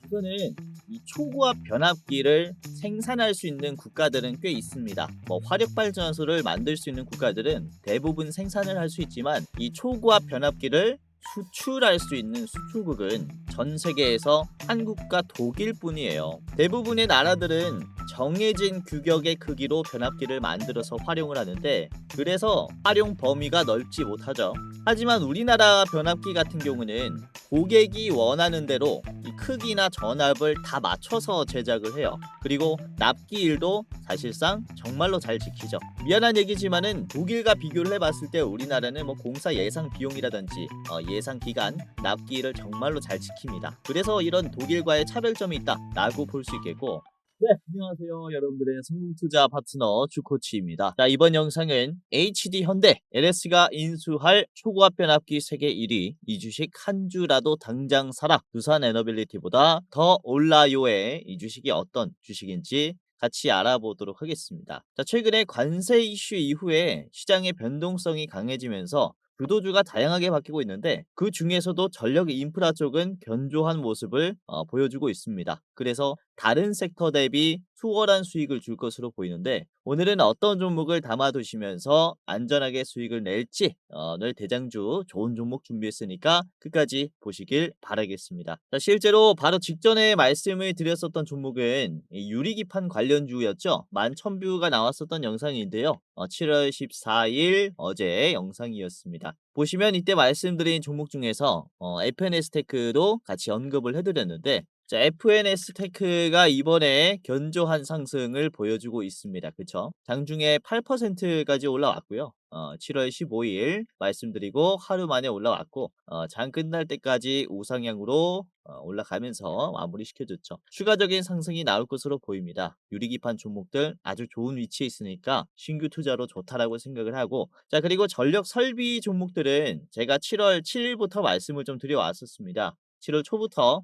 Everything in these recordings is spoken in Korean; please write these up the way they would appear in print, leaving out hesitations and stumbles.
우선은 이 초고압 변압기를 생산할 수 있는 국가들은 꽤 있습니다. 화력 발전소를 만들 수 있는 국가들은 대부분 생산을 할 수 있지만 이 초고압 변압기를 수출할 수 있는 수출국은 전 세계에서 한국과 독일뿐이에요. 대부분의 나라들은 정해진 규격의 크기로 변압기를 만들어서 활용을 하는데, 그래서 활용 범위가 넓지 못하죠. 하지만 우리나라 변압기 같은 경우는 고객이 원하는 대로 이 크기나 전압을 다 맞춰서 제작을 해요. 그리고 납기일도 사실상 정말로 잘 지키죠. 미안한 얘기지만은 독일과 비교를 해봤을 때 우리나라는 공사 예상 비용이라든지 예상 기간, 납기일을 정말로 잘 지킵니다. 그래서 이런 독일과의 차별점이 있다라고 볼 수 있겠고, 네, 안녕하세요. 여러분들의 성공투자 파트너 주코치입니다. 자, 이번 영상은 HD 현대 LS가 인수할 초고압 변압기 세계 1위, 이 주식 한 주라도 당장 사라. 두산 에너빌리티보다 더 올라요의 이 주식이 어떤 주식인지 같이 알아보도록 하겠습니다. 자, 최근에 관세 이슈 이후에 시장의 변동성이 강해지면서 주도주가 다양하게 바뀌고 있는데, 그 중에서도 전력 인프라 쪽은 견조한 모습을 보여주고 있습니다. 그래서 다른 섹터 대비 수월한 수익을 줄 것으로 보이는데, 오늘은 어떤 종목을 담아두시면서 안전하게 수익을 낼지 늘 대장주 좋은 종목 준비했으니까 끝까지 보시길 바라겠습니다. 자, 실제로 바로 직전에 말씀을 드렸었던 종목은 이 유리기판 관련주였죠. 11,000뷰가 나왔었던 영상인데요. 7월 14일 어제 영상이었습니다. 보시면 이때 말씀드린 종목 중에서 FNS테크도 같이 언급을 해드렸는데, 자, FNS테크가 이번에 견조한 상승을 보여주고 있습니다. 그쵸? 장중에 8%까지 올라왔고요. 7월 15일 말씀드리고 하루 만에 올라왔고, 장 끝날 때까지 우상향으로 올라가면서 마무리시켜줬죠. 추가적인 상승이 나올 것으로 보입니다. 유리기판 종목들 아주 좋은 위치에 있으니까 신규 투자로 좋다라고 생각을 하고, 자, 그리고 전력 설비 종목들은 제가 7월 7일부터 말씀을 좀 드려왔었습니다. 7월 초부터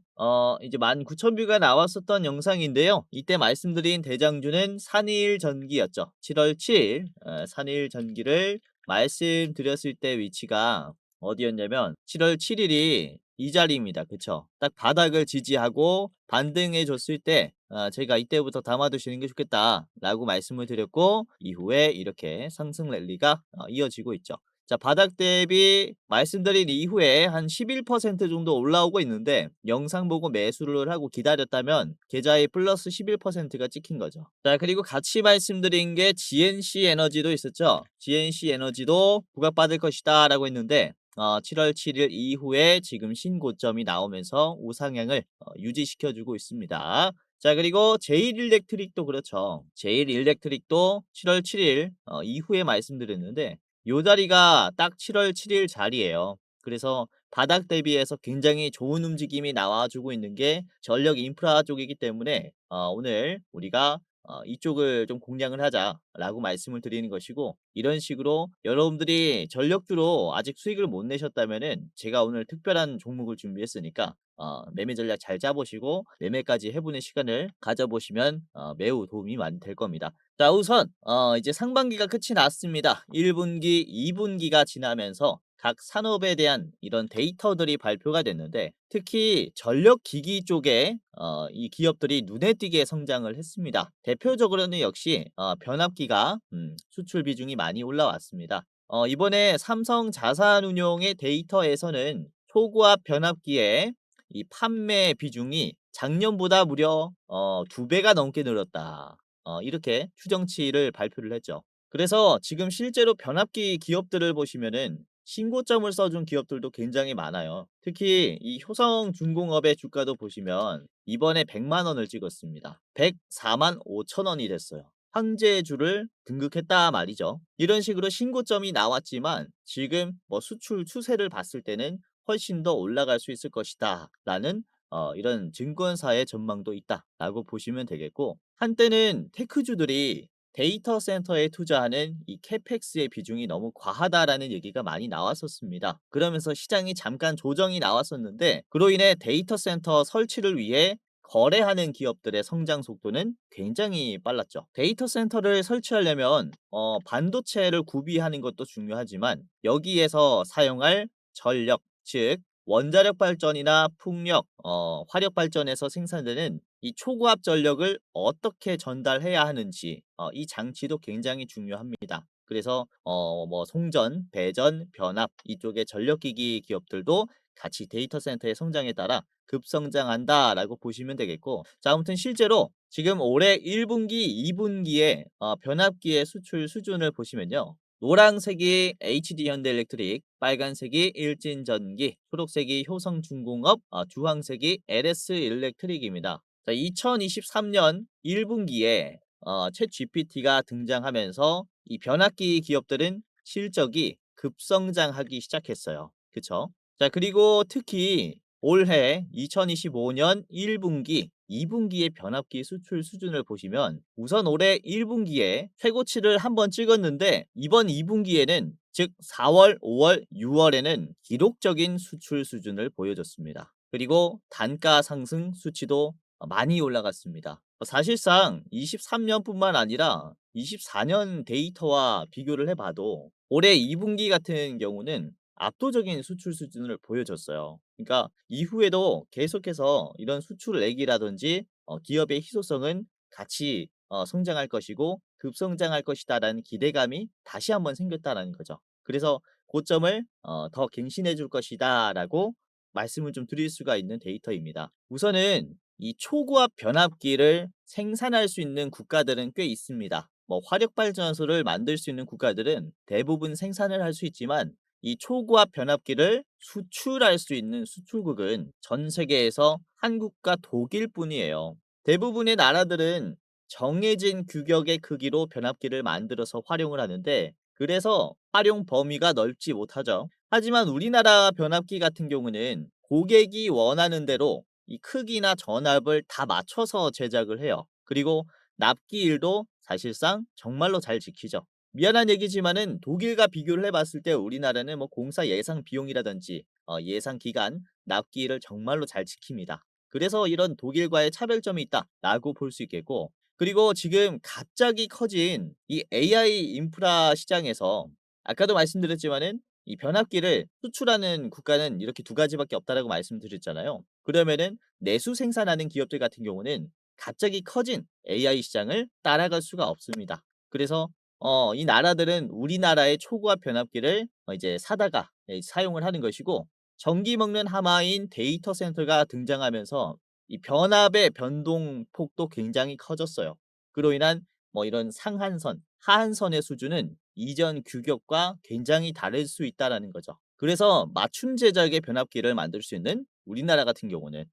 이제 19,000뷰가 나왔었던 영상인데요. 이때 말씀드린 대장주는 산일전기였죠. 7월 7일 산일전기를 말씀드렸을 때 위치가 어디였냐면 7월 7일이 이 자리입니다. 그쵸? 딱 바닥을 지지하고 반등해 줬을 때 제가 이때부터 담아두시는 게 좋겠다라고 말씀을 드렸고, 이후에 이렇게 상승 랠리가 이어지고 있죠. 자, 바닥 대비 말씀드린 이후에 한 11% 정도 올라오고 있는데, 영상 보고 매수를 하고 기다렸다면 계좌에 플러스 11%가 찍힌 거죠. 자, 그리고 같이 말씀드린 게 GNC 에너지도 있었죠. GNC 에너지도 부각받을 것이다 라고 했는데 7월 7일 이후에 지금 신고점이 나오면서 우상향을 유지시켜주고 있습니다. 자, 그리고 제일일렉트릭도 그렇죠. 제일일렉트릭도 7월 7일 이후에 말씀드렸는데, 요 자리가 딱 7월 7일 자리예요. 그래서 바닥 대비해서 굉장히 좋은 움직임이 나와주고 있는 게 전력 인프라 쪽이기 때문에 오늘 우리가 이쪽을 좀 공략을 하자라고 말씀을 드리는 것이고, 이런 식으로 여러분들이 전력주로 아직 수익을 못 내셨다면은 제가 오늘 특별한 종목을 준비했으니까 매매 전략 잘 짜보시고 매매까지 해보는 시간을 가져보시면 매우 도움이 많이 될 겁니다. 자, 우선 이제 상반기가 끝이 났습니다. 1분기, 2분기가 지나면서 각 산업에 대한 이런 데이터들이 발표가 됐는데, 특히 전력기기 쪽에 이 기업들이 눈에 띄게 성장을 했습니다. 대표적으로는 역시 변압기가 수출 비중이 많이 올라왔습니다. 이번에 삼성 자산운용의 데이터에서는 초고압 변압기의 이 판매 비중이 작년보다 무려 2배가 넘게 늘었다. 이렇게 추정치를 발표를 했죠. 그래서 지금 실제로 변압기 기업들을 보시면은 신고점을 써준 기업들도 굉장히 많아요. 특히 이 효성중공업의 주가도 보시면 이번에 100만 원을 찍었습니다. 104만 5천 원이 됐어요. 황제주를 등극했다 말이죠. 이런 식으로 신고점이 나왔지만 지금 수출 추세를 봤을 때는 훨씬 더 올라갈 수 있을 것이다 라는 이런 증권사의 전망도 있다라고 보시면 되겠고, 한때는 테크주들이 데이터 센터에 투자하는 이 캐펙스의 비중이 너무 과하다라는 얘기가 많이 나왔었습니다. 그러면서 시장이 잠깐 조정이 나왔었는데, 그로 인해 데이터 센터 설치를 위해 거래하는 기업들의 성장 속도는 굉장히 빨랐죠. 데이터 센터를 설치하려면 반도체를 구비하는 것도 중요하지만 여기에서 사용할 전력, 즉 원자력 발전이나 풍력, 화력 발전에서 생산되는 이 초고압 전력을 어떻게 전달해야 하는지 이 장치도 굉장히 중요합니다. 그래서 뭐 송전, 배전, 변압 이쪽의 전력기기 기업들도 같이 데이터 센터의 성장에 따라 급성장한다라고 보시면 되겠고, 자 아무튼 실제로 지금 올해 1분기, 2분기에 변압기의 수출 수준을 보시면요. 노란색이 HD 현대일렉트릭, 빨간색이 일진전기, 초록색이 효성중공업, 주황색이 LS 일렉트릭입니다. 자, 2023년 1분기에 챗 GPT가 등장하면서 이 변압기 기업들은 실적이 급성장하기 시작했어요. 그쵸? 자, 그리고 특히 올해 2025년 1분기, 2분기의 변압기 수출 수준을 보시면 우선 올해 1분기에 최고치를 한번 찍었는데 이번 2분기에는 즉 4월, 5월, 6월에는 기록적인 수출 수준을 보여줬습니다. 그리고 단가 상승 수치도 많이 올라갔습니다. 사실상 23년뿐만 아니라 24년 데이터와 비교를 해봐도 올해 2분기 같은 경우는 압도적인 수출 수준을 보여줬어요. 그러니까 이후에도 계속해서 이런 수출액이라든지 기업의 희소성은 같이 성장할 것이고 급성장할 것이다라는 기대감이 다시 한번 생겼다라는 거죠. 그래서 고점을 더 갱신해 줄 것이다라고 말씀을 좀 드릴 수가 있는 데이터입니다. 우선은 이 초고압 변압기를 생산할 수 있는 국가들은 꽤 있습니다. 뭐 화력 발전소를 만들 수 있는 국가들은 대부분 생산을 할 수 있지만 이 초고압 변압기를 수출할 수 있는 수출국은 전 세계에서 한국과 독일뿐이에요. 대부분의 나라들은 정해진 규격의 크기로 변압기를 만들어서 활용을 하는데 그래서 활용 범위가 넓지 못하죠. 하지만 우리나라 변압기 같은 경우는 고객이 원하는 대로 이 크기나 전압을 다 맞춰서 제작을 해요. 그리고 납기일도 사실상 정말로 잘 지키죠. 미안한 얘기지만은 독일과 비교를 해봤을 때 우리나라는 뭐 공사 예상 비용이라든지 예상 기간, 납기일을 정말로 잘 지킵니다. 그래서 이런 독일과의 차별점이 있다라고 볼 수 있겠고, 그리고 지금 갑자기 커진 이 AI 인프라 시장에서 아까도 말씀드렸지만은 이 변압기를 수출하는 국가는 이렇게 두 가지밖에 없다라고 말씀드렸잖아요. 그러면은 내수 생산하는 기업들 같은 경우는 갑자기 커진 AI 시장을 따라갈 수가 없습니다. 그래서 이 나라들은 우리나라의 초고압 변압기를 이제 사다가 사용을 하는 것이고, 전기 먹는 하마인 데이터 센터가 등장하면서 이 변압의 변동폭도 굉장히 커졌어요. 그로 인한 뭐 이런 상한선, 하한선의 수준은 이전 규격과 굉장히 다를 수 있다라는 거죠. 그래서 맞춤 제작의 변압기를 만들 수 있는 우리나라 같은 경우는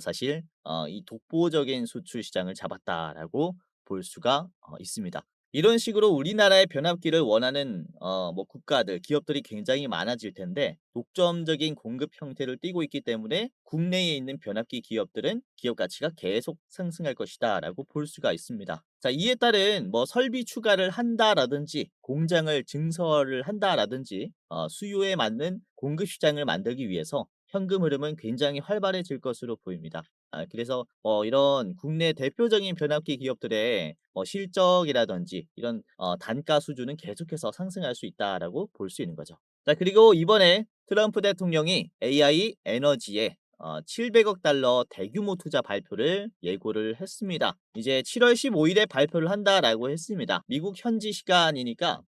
사실 이 독보적인 수출 시장을 잡았다라고 볼 수가 있습니다. 이런 식으로 우리나라의 변압기를 원하는 뭐 국가들, 기업들이 굉장히 많아질 텐데 독점적인 공급 형태를 띠고 있기 때문에 국내에 있는 변압기 기업들은 기업 가치가 계속 상승할 것이다라고 볼 수가 있습니다. 자, 이에 따른 뭐 설비 추가를 한다라든지 공장을 증설을 한다라든지 수요에 맞는 공급 시장을 만들기 위해서 현금 흐름은 굉장히 활발해질 것으로 보입니다. 그래서 이런 국내 대표적인 변압기 기업들의 실적이라든지 이런 단가 수준은 계속해서 상승할 수 있다라고 볼 수 있는 거죠. 자, 그리고 이번에 트럼프 대통령이 AI 에너지에 700억 달러 대규모 투자 발표를 예고를 했습니다. 이제 7월 15일에 발표를 한다라고 했습니다. 미국 현지 시간이니까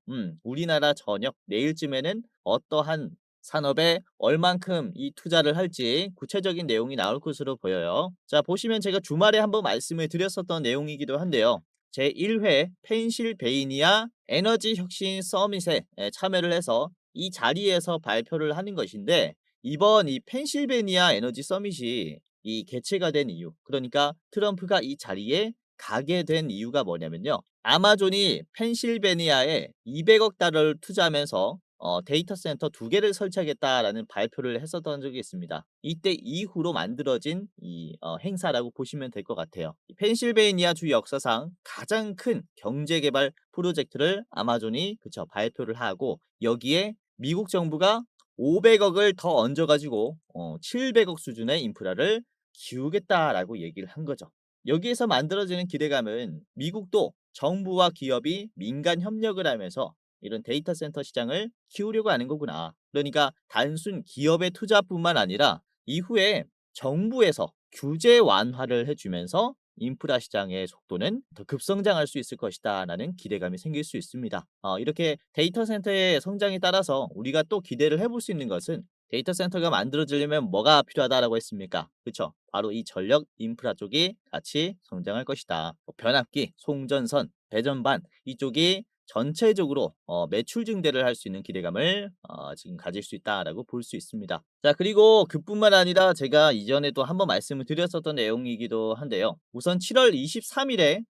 우리나라 저녁 내일쯤에는 어떠한 산업에 얼만큼 이 투자를 할지 구체적인 내용이 나올 것으로 보여요. 자, 보시면 제가 주말에 한번 말씀을 드렸었던 내용이기도 한데요. 제1회 펜실베이니아 에너지 혁신 서밋에 참여를 해서 이 자리에서 발표를 하는 것인데, 이번 이 펜실베니아 에너지 서밋이 이 개최가 된 이유, 그러니까 트럼프가 이 자리에 가게 된 이유가 뭐냐면요. 아마존이 펜실베니아에 200억 달러를 투자하면서 데이터 센터 2개를 설치하겠다라는 발표를 했었던 적이 있습니다. 이때 이후로 만들어진 이 행사라고 보시면 될 것 같아요. 이 펜실베이니아 주 역사상 가장 큰 경제 개발 프로젝트를 아마존이 발표를 하고, 여기에 미국 정부가 500억을 더 얹어 가지고 700억 수준의 인프라를 기우겠다라고 얘기를 한 거죠. 여기에서 만들어지는 기대감은 미국도 정부와 기업이 민간 협력을 하면서 이런 데이터 센터 시장을 키우려고 하는 거구나. 그러니까 단순 기업의 투자뿐만 아니라 이후에 정부에서 규제 완화를 해주면서 인프라 시장의 속도는 더 급성장할 수 있을 것이다라는 기대감이 생길 수 있습니다. 이렇게 데이터 센터의 성장에 따라서 우리가 또 기대를 해볼 수 있는 것은 데이터 센터가 만들어지려면 뭐가 필요하다라고 했습니까? 그렇죠. 바로 이 전력 인프라 쪽이 같이 성장할 것이다. 변압기, 송전선, 배전반 이쪽이 전체적으로 매출 증대를 할 수 있는 기대감을 지금 가질 수 있다라고 볼 수 있습니다. 자, 그리고 그뿐만 아니라 제가 이전에도 한번 말씀을 드렸었던 내용이기도 한데요. 우선 7월 23일에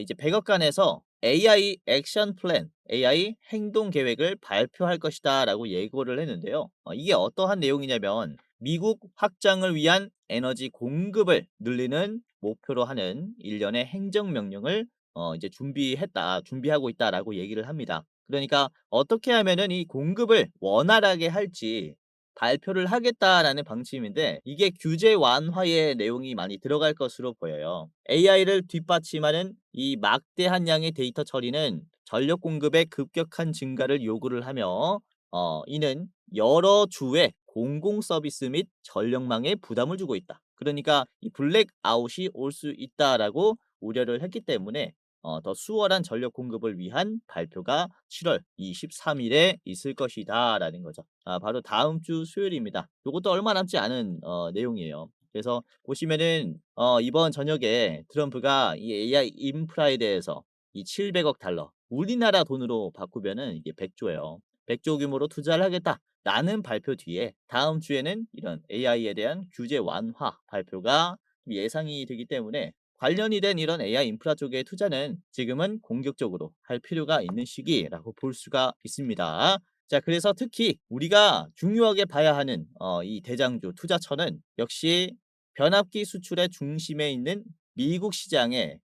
이제 백악관에서 AI 액션 플랜, AI 행동 계획을 발표할 것이다라고 예고를 했는데요. 이게 어떠한 내용이냐면 미국 확장을 위한 에너지 공급을 늘리는 목표로 하는 일련의 행정명령을 이제 준비하고 있다라고 얘기를 합니다. 그러니까 어떻게 하면은 이 공급을 원활하게 할지 발표를 하겠다라는 방침인데 이게 규제 완화의 내용이 많이 들어갈 것으로 보여요. AI를 뒷받침하는 이 막대한 양의 데이터 처리는 전력 공급의 급격한 증가를 요구를 하며 이는 여러 주의 공공 서비스 및 전력망에 부담을 주고 있다. 그러니까 이 블랙아웃이 올 수 있다라고 우려를 했기 때문에 더 수월한 전력 공급을 위한 발표가 7월 23일에 있을 것이다라는 거죠. 바로 다음 주 수요일입니다. 요것도 얼마 남지 않은 내용이에요. 그래서 보시면은 이번 저녁에 트럼프가 이 AI 인프라에 대해서 이 700억 달러 우리나라 돈으로 바꾸면은 이게 100조예요. 100조 규모로 투자를 하겠다라는 발표 뒤에 다음 주에는 이런 AI에 대한 규제 완화 발표가 예상이 되기 때문에 관련이 된 이런 AI 인프라 쪽의 투자는 지금은 공격적으로 할 필요가 있는 시기라고 볼 수가 있습니다. 자, 그래서 특히 우리가 중요하게 봐야 하는 이 대장주 투자처는 역시 변압기 수출의 중심에 있는 미국 시장에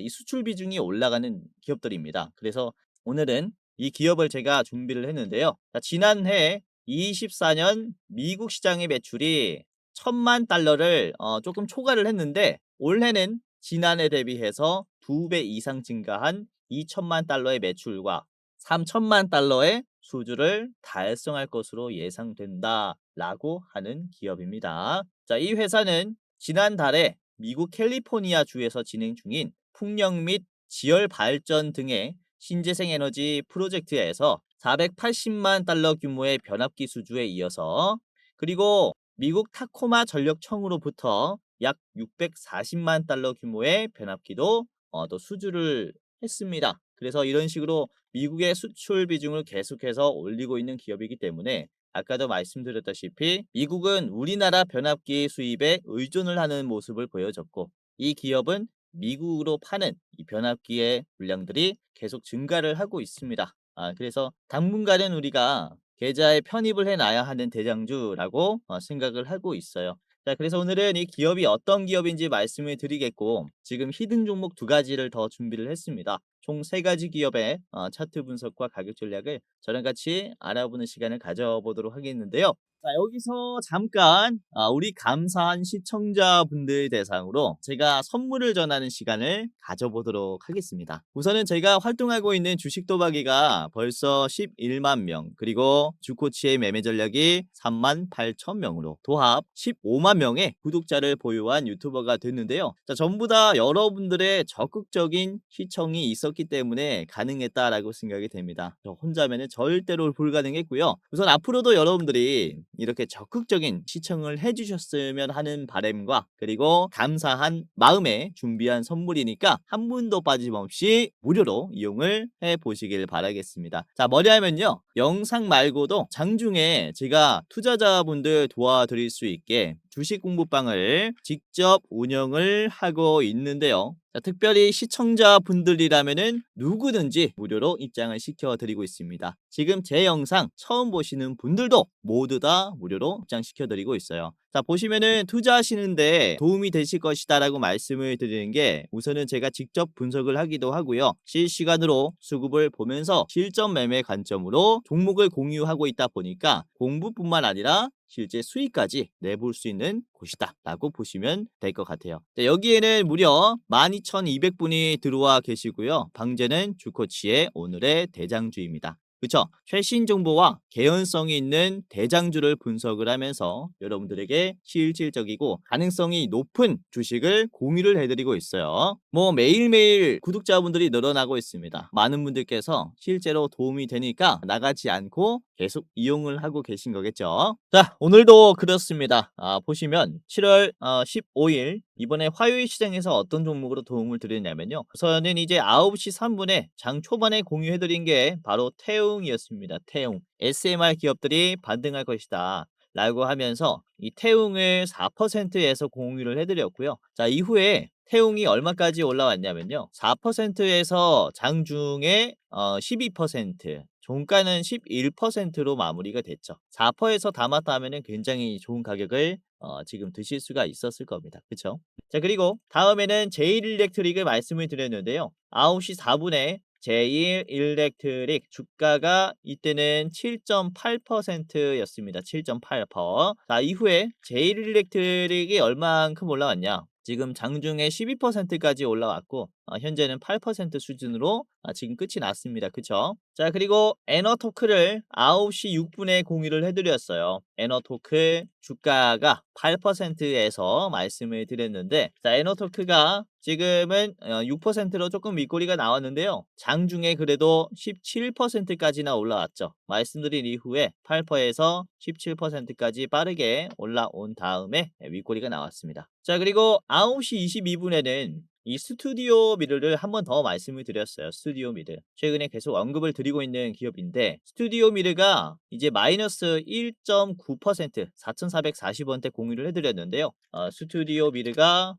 이 수출 비중이 올라가는 기업들입니다. 그래서 오늘은 이 기업을 제가 준비를 했는데요. 자, 지난해 24년 미국 시장의 매출이 1,000만 달러를 조금 초과를 했는데 올해는 지난해 대비해서 2배 이상 증가한 2천만 달러의 매출과 3천만 달러의 수주를 달성할 것으로 예상된다라고 하는 기업입니다. 자, 이 회사는 지난달에 미국 캘리포니아 주에서 진행 중인 풍력 및 지열 발전 등의 신재생 에너지 프로젝트에서 480만 달러 규모의 변압기 수주에 이어서 그리고 미국 타코마 전력청으로부터 약 640만 달러 규모의 변압기도 또 수주를 했습니다. 그래서 이런 식으로 미국의 수출 비중을 계속해서 올리고 있는 기업이기 때문에 아까도 말씀드렸다시피 미국은 우리나라 변압기 수입에 의존을 하는 모습을 보여줬고 이 기업은 미국으로 파는 이 변압기의 물량들이 계속 증가를 하고 있습니다. 그래서 당분간은 우리가 계좌에 편입을 해놔야 하는 대장주라고 생각을 하고 있어요. 자, 그래서 오늘은 이 기업이 어떤 기업인지 말씀을 드리겠고 지금 히든 종목 2가지를 더 준비를 했습니다. 총 3가지 기업의 차트 분석과 가격 전략을 저랑 같이 알아보는 시간을 가져보도록 하겠는데요. 자, 여기서 잠깐 우리 감사한 시청자분들 대상으로 제가 선물을 전하는 시간을 가져보도록 하겠습니다. 우선은 제가 활동하고 있는 주식 도박이가 벌써 11만 명 그리고 주코치의 매매 전략이 3만 8천 명으로 도합 15만 명의 구독자를 보유한 유튜버가 됐는데요. 자, 전부 다 여러분들의 적극적인 시청이 있었기 때문에 가능했다라고 생각이 됩니다. 저 혼자면은 절대로 불가능했고요. 우선 앞으로도 여러분들이 이렇게 적극적인 시청을 해주셨으면 하는 바람과 그리고 감사한 마음에 준비한 선물이니까 한 분도 빠짐없이 무료로 이용을 해보시길 바라겠습니다. 자, 뭐냐면요. 영상 말고도 장중에 제가 투자자분들 도와드릴 수 있게 주식 공부방을 직접 운영을 하고 있는데요. 자, 특별히 시청자분들이라면은 누구든지 무료로 입장을 시켜드리고 있습니다. 지금 제 영상 처음 보시는 분들도 모두 다 무료로 입장시켜드리고 있어요. 자, 보시면은 투자하시는데 도움이 되실 것이다 라고 말씀을 드리는 게 우선은 제가 직접 분석을 하기도 하고요. 실시간으로 수급을 보면서 실전 매매 관점으로 종목을 공유하고 있다 보니까 공부뿐만 아니라 실제 수익까지 내볼 수 있는 곳이다 라고 보시면 될 것 같아요. 자, 여기에는 무려 12,200분이 들어와 계시고요. 방제는 주코치의 오늘의 대장주입니다. 그쵸? 최신 정보와 개연성이 있는 대장주를 분석을 하면서 여러분들에게 실질적이고 가능성이 높은 주식을 공유를 해드리고 있어요. 뭐 매일매일 구독자분들이 늘어나고 있습니다. 많은 분들께서 실제로 도움이 되니까 나가지 않고 계속 이용을 하고 계신 거겠죠. 자, 오늘도 그렇습니다. 보시면 7월 15일 이번에 화요일 시장에서 어떤 종목으로 도움을 드렸냐면요. 저는 이제 9시 3분에 장 초반에 공유해드린 게 바로 태웅이었습니다. 태웅. SMR 기업들이 반등할 것이다. 라고 하면서 이 태웅을 4%에서 공유를 해드렸고요. 자, 이후에 태웅이 얼마까지 올라왔냐면요. 4%에서 장중에 12%, 종가는 11%로 마무리가 됐죠. 4%에서 담았다 하면은 굉장히 좋은 가격을 지금 드실 수가 있었을 겁니다. 그쵸? 자, 그리고 다음에는 제일일렉트릭을 말씀을 드렸는데요. 9시 4분에 제일일렉트릭 주가가 이때는 7.8%였습니다. 7.8%. 자, 이후에 제일일렉트릭이 얼만큼 올라왔냐? 지금 장중에 12%까지 올라왔고 현재는 8% 수준으로 지금 끝이 났습니다. 그쵸? 자, 그리고 에너토크를 9시 6분에 공유를 해드렸어요. 에너토크 주가가 8%에서 말씀을 드렸는데, 자, 에너토크가 지금은 6%로 조금 윗꼬리가 나왔는데요. 장중에 그래도 17%까지나 올라왔죠. 말씀드린 이후에 8%에서 17%까지 빠르게 올라온 다음에 윗꼬리가 나왔습니다. 자, 그리고 9시 22분에는 이 스튜디오 미르를 한 번 더 말씀을 드렸어요. 스튜디오 미르. 최근에 계속 언급을 드리고 있는 기업인데 스튜디오 미르가 이제 마이너스 1.9% 4,440원대 공유를 해드렸는데요. 스튜디오 미르가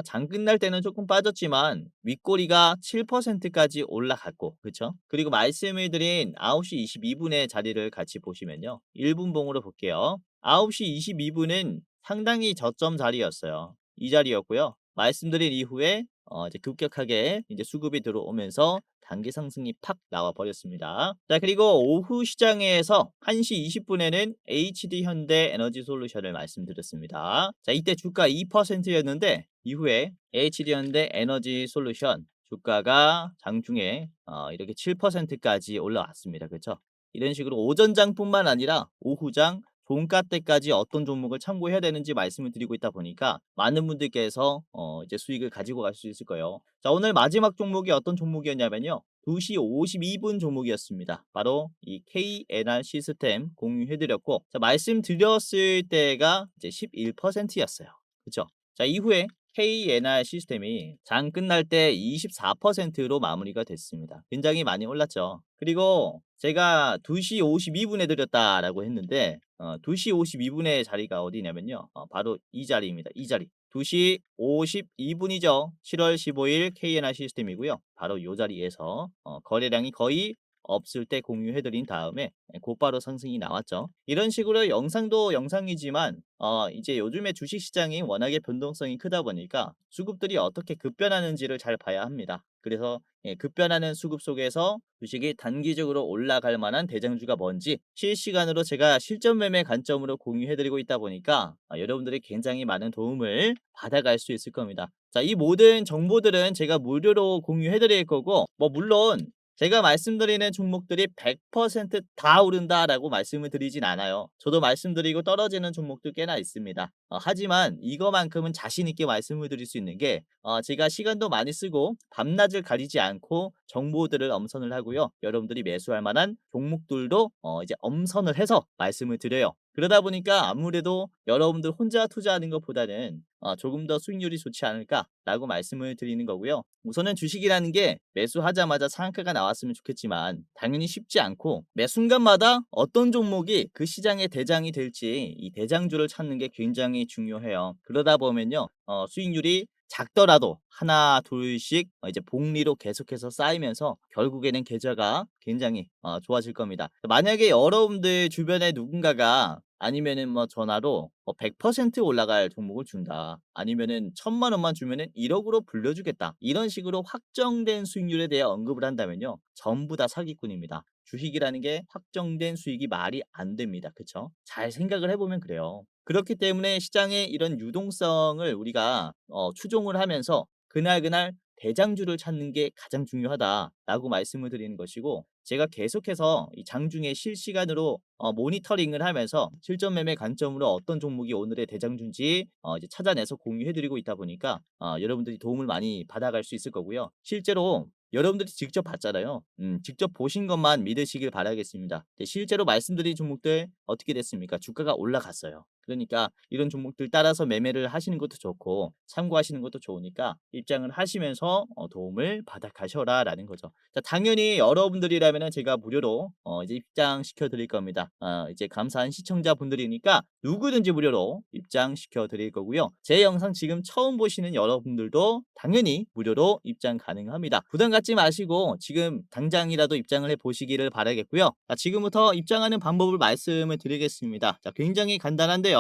장 끝날 때는 조금 빠졌지만 윗꼬리가 7%까지 올라갔고, 그쵸? 그리고 말씀을 드린 9시 22분의 자리를 같이 보시면요. 1분봉으로 볼게요. 9시 22분은 상당히 저점 자리였어요. 이 자리였고요. 말씀드린 이후에 이제 급격하게 이제 수급이 들어오면서 단기 상승이 팍 나와 버렸습니다. 자, 그리고 오후 시장에서 1시 20분에는 HD 현대 에너지 솔루션을 말씀드렸습니다. 자, 이때 주가 2%였는데 이후에 HD 현대 에너지 솔루션 주가가 장중에 이렇게 7%까지 올라왔습니다. 그렇죠? 이런 식으로 오전장뿐만 아니라 오후장 종가 때까지 어떤 종목을 참고해야 되는지 말씀을 드리고 있다 보니까 많은 분들께서 이제 수익을 가지고 갈 수 있을 거예요. 자, 오늘 마지막 종목이 어떤 종목이었냐면요. 2시 52분 종목이었습니다. 바로 이 KNR 시스템 공유해드렸고, 자, 말씀드렸을 때가 이제 11%였어요. 그쵸? 자, 이후에 KNR 시스템이 장 끝날 때 24%로 마무리가 됐습니다. 굉장히 많이 올랐죠. 그리고 제가 2시 52분에 드렸다라고 했는데 2시 52분의 자리가 어디냐면요. 바로 이 자리입니다. 이 자리. 2시 52분이죠. 7월 15일 KNR 시스템이고요. 바로 이 자리에서 거래량이 거의 없을 때 공유해드린 다음에 곧바로 상승이 나왔죠. 이런 식으로 영상도 영상이지만 이제 요즘에 주식시장이 워낙에 변동성이 크다 보니까 수급들이 어떻게 급변하는지를 잘 봐야 합니다. 그래서 급변하는 수급 속에서 주식이 단기적으로 올라갈 만한 대장주가 뭔지 실시간으로 제가 실전 매매 관점으로 공유해드리고 있다 보니까 여러분들이 굉장히 많은 도움을 받아갈 수 있을 겁니다. 자, 이 모든 정보들은 제가 무료로 공유해드릴 거고, 뭐 물론 제가 말씀드리는 종목들이 100%다 오른다라고 말씀을 드리진 않아요. 저도 말씀드리고 떨어지는 종목도 꽤나 있습니다. 하지만 이거만큼은 자신 있게 말씀을 드릴 수 있는 게 제가 시간도 많이 쓰고 밤낮을 가리지 않고 정보들을 엄선을 하고요. 여러분들이 매수할 만한 종목들도 이제 엄선을 해서 말씀을 드려요. 그러다 보니까 아무래도 여러분들 혼자 투자하는 것보다는 조금 더 수익률이 좋지 않을까라고 말씀을 드리는 거고요. 우선은 주식이라는 게 매수하자마자 상한가가 나왔으면 좋겠지만 당연히 쉽지 않고 매 순간마다 어떤 종목이 그 시장의 대장이 될지 이 대장주를 찾는 게 굉장히 중요해요. 그러다 보면요. 수익률이 작더라도 하나 둘씩 이제 복리로 계속해서 쌓이면서 결국에는 계좌가 굉장히 좋아질 겁니다. 만약에 여러분들 주변에 누군가가 아니면은 뭐 전화로 100% 올라갈 종목을 준다. 아니면은 1,000만 원만 주면은 1억으로 불려주겠다. 이런 식으로 확정된 수익률에 대해 언급을 한다면요. 전부 다 사기꾼입니다. 주식이라는 게 확정된 수익이 말이 안 됩니다. 그쵸? 잘 생각을 해보면 그래요. 그렇기 때문에 시장의 이런 유동성을 우리가 추종을 하면서 그날그날 대장주를 찾는 게 가장 중요하다라고 말씀을 드리는 것이고, 제가 계속해서 이 장중에 실시간으로 모니터링을 하면서 실전 매매 관점으로 어떤 종목이 오늘의 대장주인지 이제 찾아내서 공유해 드리고 있다 보니까 여러분들이 도움을 많이 받아갈 수 있을 거고요. 실제로 여러분들이 직접 봤잖아요. 직접 보신 것만 믿으시길 바라겠습니다. 실제로 말씀드린 종목들 어떻게 됐습니까? 주가가 올라갔어요. 그러니까 이런 종목들 따라서 매매를 하시는 것도 좋고 참고하시는 것도 좋으니까 입장을 하시면서 도움을 받아 가셔라라는 거죠. 자, 당연히 여러분들이라면은 제가 무료로 이제 입장시켜 드릴 겁니다. 이제 감사한 시청자분들이니까 누구든지 무료로 입장시켜 드릴 거고요. 제 영상 지금 처음 보시는 여러분들도 당연히 무료로 입장 가능합니다. 부담 갖지 마시고 지금 당장이라도 입장을 해 보시기를 바라겠고요. 자, 지금부터 입장하는 방법을 말씀을 드리겠습니다. 자, 굉장히 간단한데요.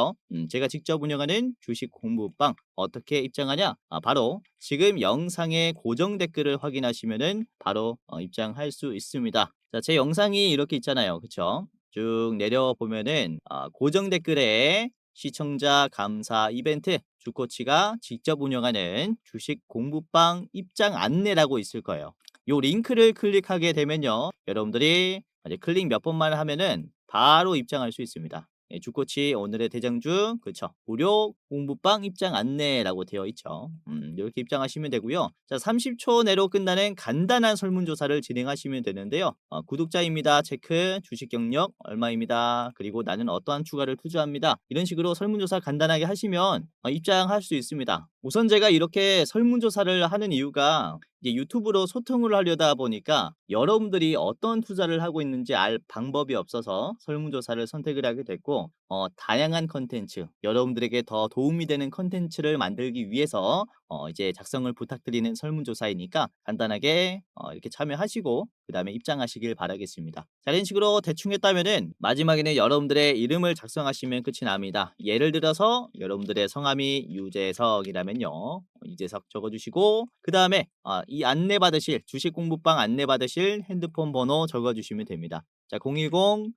제가 직접 운영하는 주식 공부방 어떻게 입장하냐? 바로 지금 영상의 고정 댓글을 확인하시면은 바로 입장할 수 있습니다. 자, 제 영상이 이렇게 있잖아요. 그쵸? 쭉 내려보면은 고정 댓글에 시청자 감사 이벤트 주코치가 직접 운영하는 주식 공부방 입장 안내라고 있을 거예요. 요 링크를 클릭하게 되면요. 여러분들이 이제 클릭 몇 번만 하면은 바로 입장할 수 있습니다. 주코치 오늘의 대장주 그쵸 무료 공부방 입장 안내라고 되어 있죠. 이렇게 입장하시면 되고요. 자, 30초 내로 끝나는 간단한 설문조사를 진행하시면 되는데요. 구독자입니다 체크, 주식 경력 얼마입니다, 그리고 나는 어떠한 추가를 투자합니다, 이런 식으로 설문조사 간단하게 하시면 입장할 수 있습니다. 우선 제가 이렇게 설문조사를 하는 이유가 이제 유튜브로 소통을 하려다 보니까 여러분들이 어떤 투자를 하고 있는지 알 방법이 없어서 설문조사를 선택을 하게 됐고, 다양한 컨텐츠, 여러분들에게 더 도움이 되는 컨텐츠를 만들기 위해서 이제 작성을 부탁드리는 설문조사이니까 간단하게 이렇게 참여하시고 그 다음에 입장하시길 바라겠습니다. 자, 이런 식으로 대충 했다면은 마지막에는 여러분들의 이름을 작성하시면 끝이 납니다. 예를 들어서 여러분들의 성함이 유재석이라면요, 유재석 적어주시고 그 다음에 이 안내 받으실 주식 공부방 안내 받으실 핸드폰 번호 적어주시면 됩니다. 자, 010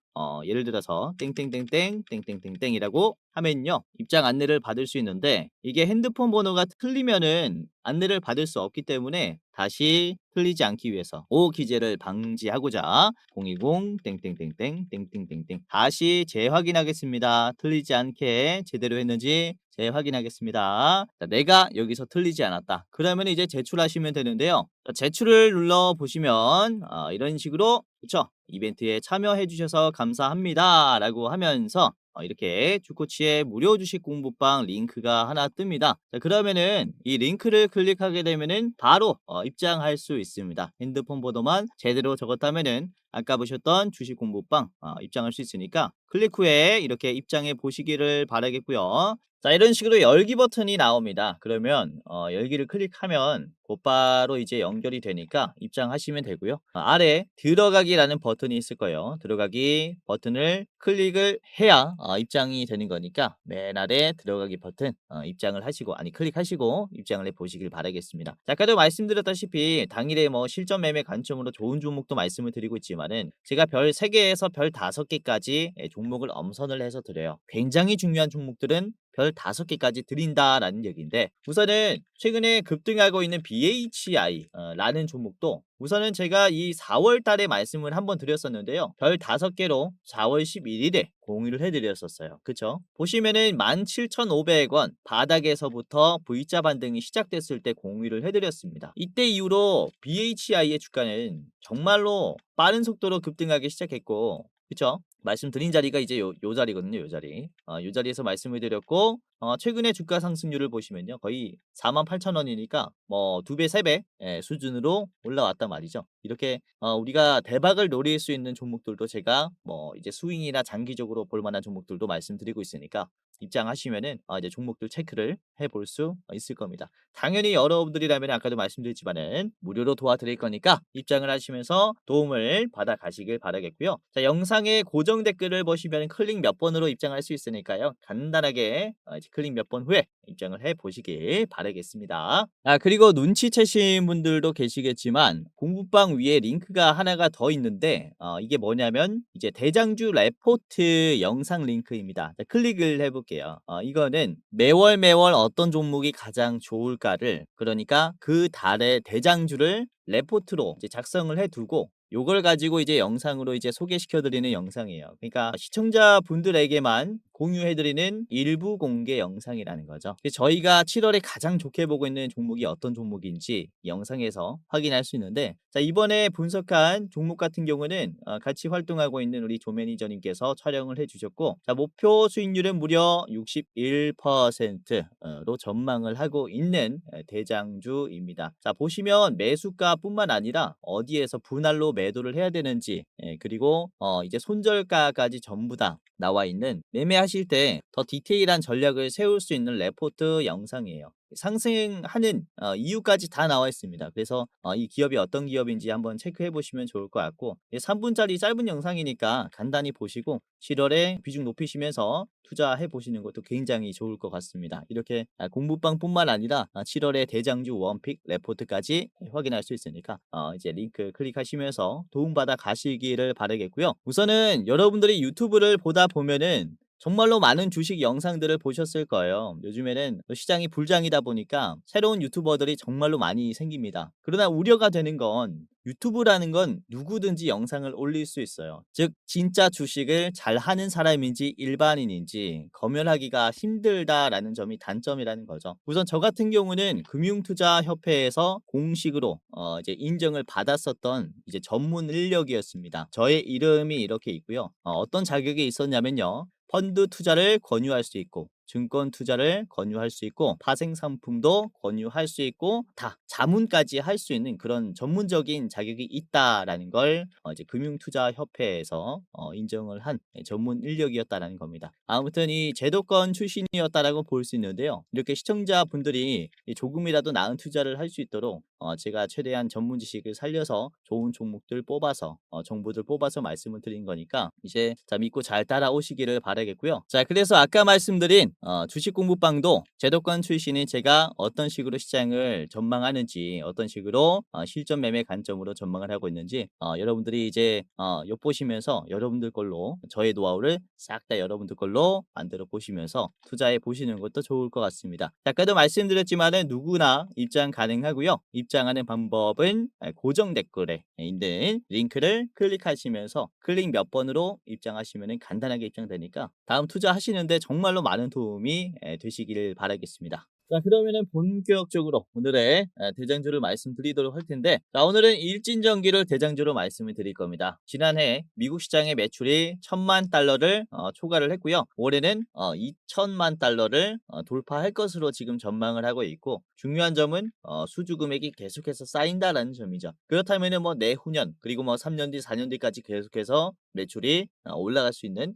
예를 들어서 땡땡땡땡 땡땡땡땡이라고 하면요, 입장 안내를 받을 수 있는데 이게 핸드폰 번호가 틀리면은 안내를 받을 수 없기 때문에 다시 틀리지 않기 위해서 오기재를 방지하고자 010 땡땡땡땡 땡땡땡땡 다시 재확인하겠습니다. 틀리지 않게 제대로 했는지 재확인하겠습니다. 자, 내가 여기서 틀리지 않았다, 그러면 이제 제출하시면 되는데요. 자, 제출을 눌러 보시면 이런 식으로 그쵸, 이벤트에 참여해 주셔서 감사합니다 라고 하면서 이렇게 주코치의 무료 주식 공부방 링크가 하나 뜹니다. 자, 그러면은 이 링크를 클릭하게 되면은 바로 입장할 수 있습니다. 핸드폰 번호만 제대로 적었다면은 아까 보셨던 주식 공부방 입장할 수 있으니까 클릭 후에 이렇게 입장해 보시기를 바라겠고요. 자, 이런 식으로 열기 버튼이 나옵니다. 그러면 열기를 클릭하면 곧바로 이제 연결이 되니까 입장하시면 되고요. 아래 들어가기라는 버튼이 있을 거예요. 들어가기 버튼을 클릭을 해야 입장이 되는 거니까 맨 아래 들어가기 버튼 입장을 하시고 클릭하시고 입장을 해 보시길 바라겠습니다. 자, 아까도 말씀드렸다시피 당일에 뭐 실전 매매 관점으로 좋은 종목도 말씀을 드리고 있지만은 제가 별 3개에서 별 5개까지 종목을 엄선을 해서 드려요. 굉장히 중요한 종목들은 별 5개까지 드린다라는 얘기인데, 우선은 최근에 급등하고 있는 BHI 라는 종목도 우선은 제가 이 4월 달에 말씀을 한번 드렸었는데요. 별 5개로 4월 11일에 공유를 해드렸었어요. 그쵸? 보시면은 17,500원 바닥에서부터 V자 반등이 시작됐을 때 공유를 해드렸습니다. 이때 이후로 BHI의 주가는 정말로 빠른 속도로 급등하기 시작했고, 그쵸? 말씀드린 자리가 이제 요 자리거든요. 요 자리. 요 자리에서 말씀을 드렸고 최근에 주가 상승률을 보시면요, 거의 48,000원이니까 뭐 2배, 3배 수준으로 올라왔단 말이죠. 이렇게 우리가 대박을 노릴 수 있는 종목들도 제가 뭐 이제 스윙이나 장기적으로 볼 만한 종목들도 말씀드리고 있으니까 입장하시면은 이제 종목들 체크를 해볼 수 있을 겁니다. 당연히 여러분들이라면 아까도 말씀드렸지만은 무료로 도와드릴 거니까 입장을 하시면서 도움을 받아 가시길 바라겠고요. 자, 영상의 고정 고정 댓글을 보시면 클릭 몇 번으로 입장할 수 있으니까요. 간단하게 이제 클릭 몇 번 후에 입장을 해 보시길 바라겠습니다. 그리고 눈치채신 분들도 계시겠지만 공부방 위에 링크가 하나가 더 있는데 이게 뭐냐면 이제 대장주 레포트 영상 링크입니다. 자, 클릭을 해 볼게요. 이거는 매월 어떤 종목이 가장 좋을까를, 그러니까 그 달의 대장주를 레포트로 이제 작성을 해 두고 요걸 가지고 이제 영상으로 이제 소개시켜 드리는 영상이에요. 그러니까 시청자분들에게만 공유해 드리는 일부 공개 영상이라는 거죠. 저희가 7 월에 가장 좋게 보고 있는 종목이 어떤 종목인지 이 영상에서 확인할 수 있는데, 자, 이번에 분석한 종목 같은 경우는 같이 활동하고 있는 우리 조 매니저님께서 촬영을 해 주셨고, 자, 목표 수익률은 무려 61%로 전망을 하고 있는 대장주입니다. 자, 보시면 매수가뿐만 아니라 어디에서 분할로 매도를 해야 되는지, 그리고 이제 손절가까지 전부 다 나와 있는, 매매하실 때 더 디테일한 전략을 세울 수 있는 레포트 영상이에요. 상승하는 이유까지 다 나와 있습니다. 그래서 이 기업이 어떤 기업인지 한번 체크해 보시면 좋을 것 같고, 3분짜리 짧은 영상이니까 간단히 보시고 7월에 비중 높이시면서 투자해 보시는 것도 굉장히 좋을 것 같습니다. 이렇게 공부방뿐만 아니라 7월에 대장주 원픽 레포트까지 확인할 수 있으니까 이제 링크 클릭하시면서 도움받아 가시기를 바라겠고요. 우선은 여러분들이 유튜브를 보다 보면은 정말로 많은 주식 영상들을 보셨을 거예요. 요즘에는 시장이 불장이다 보니까 새로운 유튜버들이 정말로 많이 생깁니다. 그러나 우려가 되는 건, 유튜브라는 건 누구든지 영상을 올릴 수 있어요. 즉 진짜 주식을 잘하는 사람인지 일반인인지 검열하기가 힘들다라는 점이 단점이라는 거죠. 우선 저 같은 경우는 금융투자협회에서 공식으로 이제 인정을 받았었던 이제 전문 인력이었습니다. 저의 이름이 이렇게 있고요. 어떤 자격이 있었냐면요, 펀드 투자를 권유할 수 있고, 증권 투자를 권유할 수 있고, 파생 상품도 권유할 수 있고, 다 자문까지 할 수 있는 그런 전문적인 자격이 있다라는 걸 이제 금융투자협회에서 인정을 한 전문 인력이었다라는 겁니다. 아무튼 이 제도권 출신이었다라고 볼 수 있는데요. 이렇게 시청자분들이 조금이라도 나은 투자를 할 수 있도록 제가 최대한 전문 지식을 살려서 좋은 종목들 뽑아서 정보들 뽑아서 말씀을 드린 거니까 이제 자, 믿고 잘 따라오시기를 바라겠고요. 자, 그래서 아까 말씀드린 주식 공부방도 제도권 출신인 제가 어떤 식으로 시장을 전망하는지, 어떤 식으로 실전 매매 관점으로 전망을 하고 있는지 여러분들이 이제 엿보시면서 여러분들 걸로 저의 노하우를 싹 다 여러분들 걸로 만들어 보시면서 투자해 보시는 것도 좋을 것 같습니다. 자, 아까도 말씀드렸지만은 누구나 입장 가능하고요. 입장하는 방법은 고정 댓글에 있는 링크를 클릭하시면서 클릭 몇 번으로 입장하시면 간단하게 입장되니까 다음 투자하시는데 정말로 많은 도움이 되시기를 바라겠습니다. 자, 그러면은 본격적으로 오늘의 대장주를 말씀드리도록 할 텐데, 자, 오늘은 일진전기를 대장주로 말씀을 드릴 겁니다. 지난해 미국 시장의 매출이 1000만 달러를 초과를 했고요. 올해는 2000만 달러를 돌파할 것으로 지금 전망을 하고 있고, 중요한 점은 수주 금액이 계속해서 쌓인다라는 점이죠. 그렇다면은 뭐 내후년, 그리고 뭐 3년 뒤, 4년 뒤까지 계속해서 매출이 올라갈 수 있는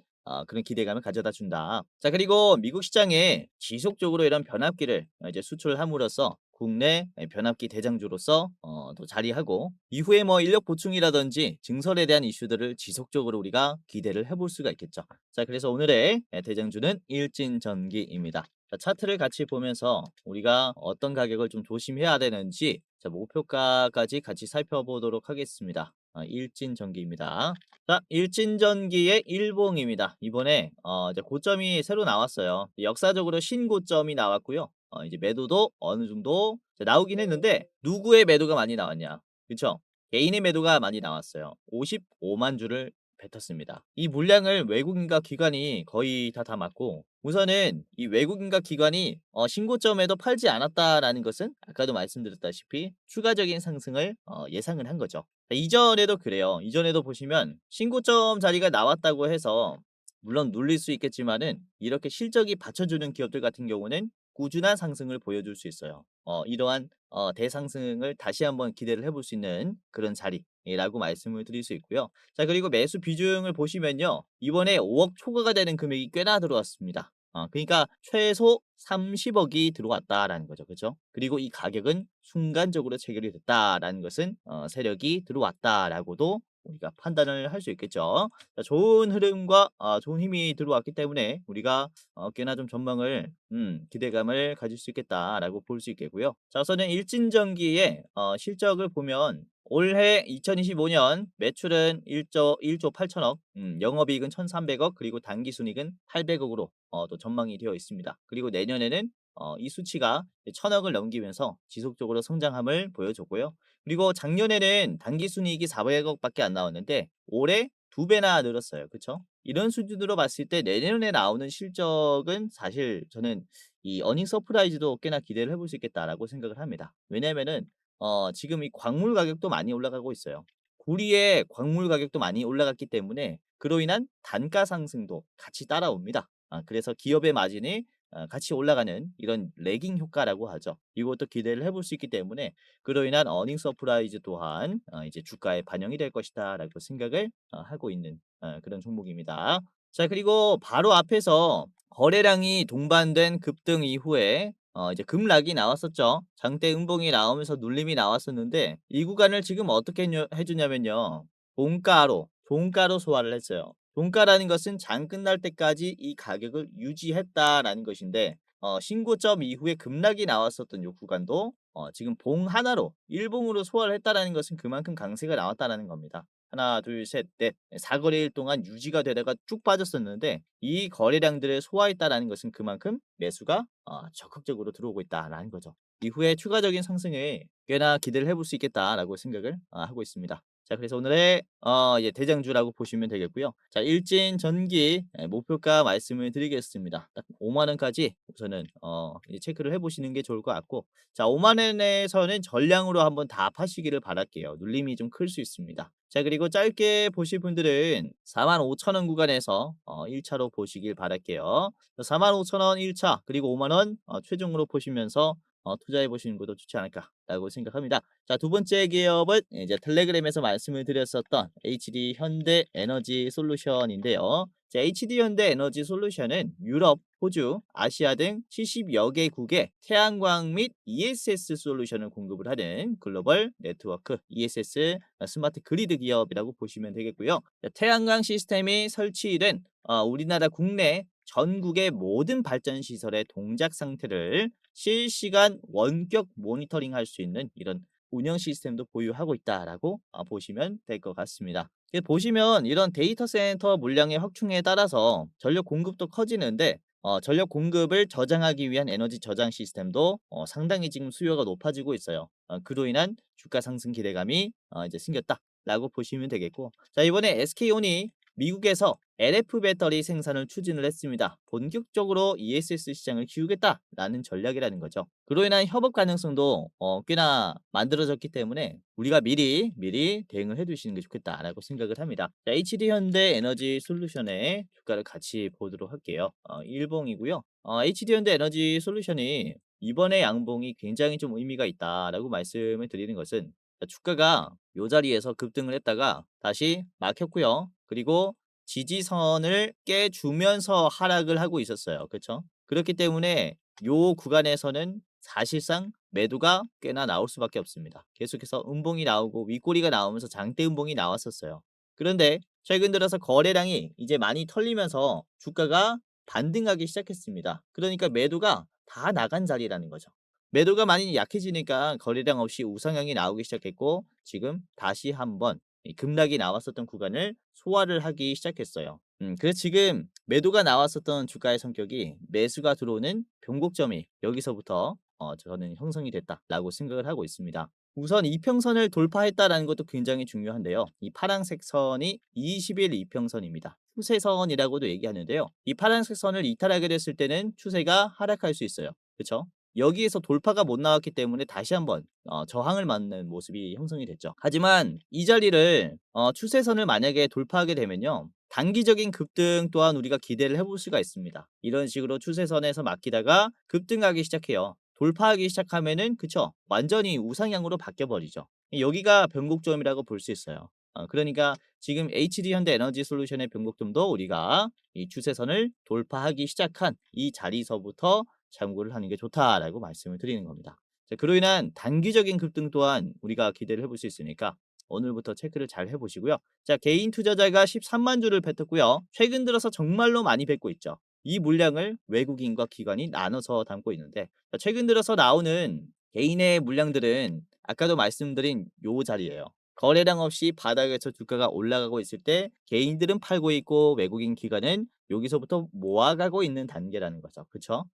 그런 기대감을 가져다 준다. 자, 그리고 미국 시장에 지속적으로 이런 변압기를 이제 수출함으로써 국내 변압기 대장주로서 또 자리하고, 이후에 뭐 인력 보충이라든지 증설에 대한 이슈들을 지속적으로 우리가 기대를 해볼 수가 있겠죠. 자, 그래서 오늘의 대장주는 일진전기입니다. 자, 차트를 같이 보면서 우리가 어떤 가격을 좀 조심해야 되는지, 자, 목표가까지 같이 살펴보도록 하겠습니다. 일진전기입니다. 자, 일진전기의 일봉입니다. 이번에 이제 고점이 새로 나왔어요. 역사적으로 신고점이 나왔고요. 이제 매도도 어느 정도 나오긴 했는데, 누구의 매도가 많이 나왔냐? 그쵸? 개인의 매도가 많이 나왔어요. 55만 주를 뱉었습니다. 이 물량을 외국인과 기관이 거의 다 담았고, 우선은 이 외국인과 기관이 신고점에도 팔지 않았다라는 것은 아까도 말씀드렸다시피 추가적인 상승을 예상을 한 거죠. 이전에도 그래요. 이전에도 보시면 신고점 자리가 나왔다고 해서 물론 눌릴 수 있겠지만은 이렇게 실적이 받쳐주는 기업들 같은 경우는 꾸준한 상승을 보여줄 수 있어요. 이러한 대상승을 다시 한번 기대를 해볼 수 있는 그런 자리라고 말씀을 드릴 수 있고요. 자, 그리고 매수 비중을 보시면요, 이번에 5억 초과가 되는 금액이 꽤나 들어왔습니다. 그러니까 최소 30억이 들어왔다라는 거죠. 그죠? 그리고 이 가격은 순간적으로 체결이 됐다라는 것은 세력이 들어왔다라고도 우리가 판단을 할 수 있겠죠. 자, 좋은 흐름과 좋은 힘이 들어왔기 때문에 우리가 꽤나 좀 전망을 기대감을 가질 수 있겠다라고 볼 수 있겠고요. 자, 우선은 일진전기의 실적을 보면 올해 2025년 매출은 1조 8천억, 영업이익은 1,300억, 그리고 당기순이익은 800억으로 또 전망이 되어 있습니다. 그리고 내년에는 이 수치가 1,000억을 넘기면서 지속적으로 성장함을 보여줬고요. 그리고 작년에는 당기순이익이 400억밖에 안 나왔는데 올해 2배나 늘었어요. 그쵸? 이런 수준으로 봤을 때 내년에 나오는 실적은 사실 저는 이 어닝 서프라이즈도 꽤나 기대를 해볼 수 있겠다라고 생각을 합니다. 왜냐면은 지금 이 광물 가격도 많이 올라가고 있어요. 구리의 광물 가격도 많이 올라갔기 때문에 그로 인한 단가 상승도 같이 따라옵니다. 그래서 기업의 마진이 같이 올라가는 이런 레깅 효과라고 하죠. 이것도 기대를 해볼 수 있기 때문에 그로 인한 어닝 서프라이즈 또한 이제 주가에 반영이 될 것이다라고 생각을 하고 있는 그런 종목입니다. 자, 그리고 바로 앞에서 거래량이 동반된 급등 이후에 이제 급락이 나왔었죠. 장대 음봉이 나오면서 눌림이 나왔었는데 이 구간을 지금 어떻게 해주냐면요. 종가로 소화를 했어요. 종가라는 것은 장 끝날 때까지 이 가격을 유지했다라는 것인데 신고점 이후에 급락이 나왔었던 요 구간도 지금 봉 하나로 일봉으로 소화를 했다라는 것은 그만큼 강세가 나왔다라는 겁니다. 하나, 둘, 셋, 넷, 사거래일 동안 유지가 되다가 쭉 빠졌었는데 이 거래량들을 소화했다라는 것은 그만큼 매수가 적극적으로 들어오고 있다라는 거죠. 이후에 추가적인 상승에 꽤나 기대를 해볼 수 있겠다라고 생각을 하고 있습니다. 자, 그래서 오늘의 이제 대장주라고 보시면 되겠고요. 자, 일진 전기 목표가 말씀을 드리겠습니다. 딱 5만 원까지 우선은 이제 체크를 해보시는 게 좋을 것 같고, 자, 5만 원에서는 전량으로 한번 다 파시기를 바랄게요. 눌림이 좀 클 수 있습니다. 자, 그리고 짧게 보실 분들은 4만 5천 원 구간에서 1차로 보시길 바랄게요. 4만 5천 원 1차, 그리고 5만 원 최종으로 보시면서 투자해 보시는 것도 좋지 않을까라고 생각합니다. 자, 두 번째 기업은 이제 텔레그램에서 말씀을 드렸었던 HD 현대 에너지 솔루션인데요. 자, HD 현대 에너지 솔루션은 유럽, 호주, 아시아 등 70여 개국의 태양광 및 ESS 솔루션을 공급을 하는 글로벌 네트워크 ESS 스마트 그리드 기업이라고 보시면 되겠고요. 자, 태양광 시스템이 설치된 우리나라 국내 전국의 모든 발전 시설의 동작 상태를 실시간 원격 모니터링할 수 있는 이런 운영 시스템도 보유하고 있다라고 보시면 될 것 같습니다. 보시면 이런 데이터 센터 물량의 확충에 따라서 전력 공급도 커지는데 전력 공급을 저장하기 위한 에너지 저장 시스템도 상당히 지금 수요가 높아지고 있어요. 그로 인한 주가 상승 기대감이 이제 생겼다라고 보시면 되겠고, 자, 이번에 SK온이 미국에서 LF 배터리 생산을 추진을 했습니다. 본격적으로 ESS 시장을 키우겠다라는 전략이라는 거죠. 그로 인한 협업 가능성도 꽤나 만들어졌기 때문에 우리가 미리 대응을 해두시는 게 좋겠다라고 생각을 합니다. 자, HD 현대 에너지 솔루션의 주가를 같이 보도록 할게요. 일봉이고요. HD 현대 에너지 솔루션이 이번에 양봉이 굉장히 좀 의미가 있다라고 말씀을 드리는 것은, 자, 주가가 이 자리에서 급등을 했다가 다시 막혔고요. 그리고 지지선을 깨주면서 하락을 하고 있었어요. 그렇죠? 그렇기 때문에 요 구간에서는 사실상 매도가 꽤나 나올 수밖에 없습니다. 계속해서 음봉이 나오고 윗꼬리가 나오면서 장대 음봉이 나왔었어요. 그런데 최근 들어서 거래량이 이제 많이 털리면서 주가가 반등하기 시작했습니다. 그러니까 매도가 다 나간 자리라는 거죠. 매도가 많이 약해지니까 거래량 없이 우상향이 나오기 시작했고 지금 다시 한번 이 급락이 나왔었던 구간을 소화를 하기 시작했어요. 그래서 지금 매도가 나왔었던 주가의 성격이 매수가 들어오는 변곡점이 여기서부터 저는 형성이 됐다라고 생각을 하고 있습니다. 우선 이평선을 돌파했다라는 것도 굉장히 중요한데요. 이 파란색 선이 20일 이평선입니다. 추세선이라고도 얘기하는데요. 이 파란색 선을 이탈하게 됐을 때는 추세가 하락할 수 있어요. 그렇죠? 여기에서 돌파가 못 나왔기 때문에 다시 한번 저항을 맞는 모습이 형성이 됐죠. 하지만 이 자리를 추세선을 만약에 돌파하게 되면요. 단기적인 급등 또한 우리가 기대를 해볼 수가 있습니다. 이런 식으로 추세선에서 막히다가 급등하기 시작해요. 돌파하기 시작하면은 그쵸? 완전히 우상향으로 바뀌어 버리죠. 여기가 변곡점이라고 볼 수 있어요. 그러니까 지금 HD 현대 에너지 솔루션의 변곡점도 우리가 이 추세선을 돌파하기 시작한 이 자리서부터 참고를 하는 게 좋다라고 말씀을 드리는 겁니다. 자, 그로 인한 단기적인 급등 또한 우리가 기대를 해볼 수 있으니까 오늘부터 체크를 잘 해보시고요. 자, 개인 투자자가 13만 주를 뱉었고요. 최근 들어서 정말로 많이 뱉고 있죠. 이 물량을 외국인과 기관이 나눠서 담고 있는데, 자, 최근 들어서 나오는 개인의 물량들은 아까도 말씀드린 요 자리예요. 거래량 없이 바닥에서 주가가 올라가고 있을 때 개인들은 팔고 있고 외국인 기관은 여기서부터 모아가고 있는 단계라는 거죠. 그쵸?